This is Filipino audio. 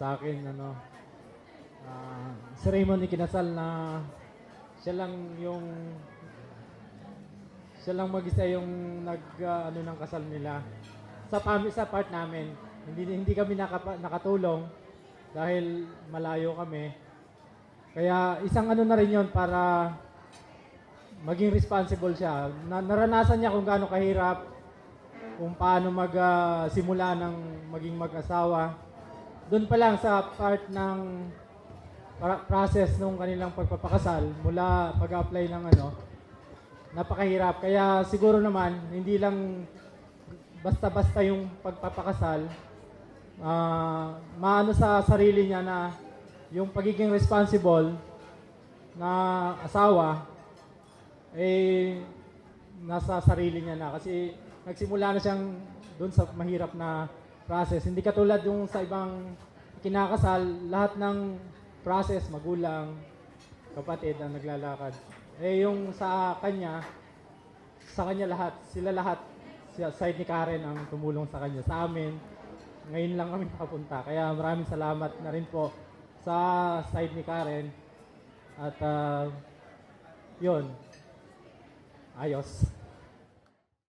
sa akin, ceremony kinasal na siya lang yung mag-isa yung ng kasal nila. Sa part namin, hindi kami nakatulong dahil malayo kami. Kaya isang na rin yon para maging responsible siya. Naranasan niya kung gaano kahirap, kung paano simula ng maging mag-asawa. Doon pa lang sa part ng process nung kanilang pagpapakasal, mula pag-apply ng napakahirap. Kaya siguro naman, hindi lang basta-basta yung pagpapakasal, maano sa sarili niya na yung pagiging responsible na asawa, nasa sarili niya na. Kasi nagsimula na siyang doon sa mahirap na process. Hindi katulad yung sa ibang kinakasal, lahat ng process, magulang, kapatid ang naglalakad. Yung sa kanya lahat, sila lahat, side ni Karen ang tumulong sa kanya. Sa amin, ngayon lang kami nakapunta. Kaya maraming salamat na rin po sa side ni Karen. At yun, ayos.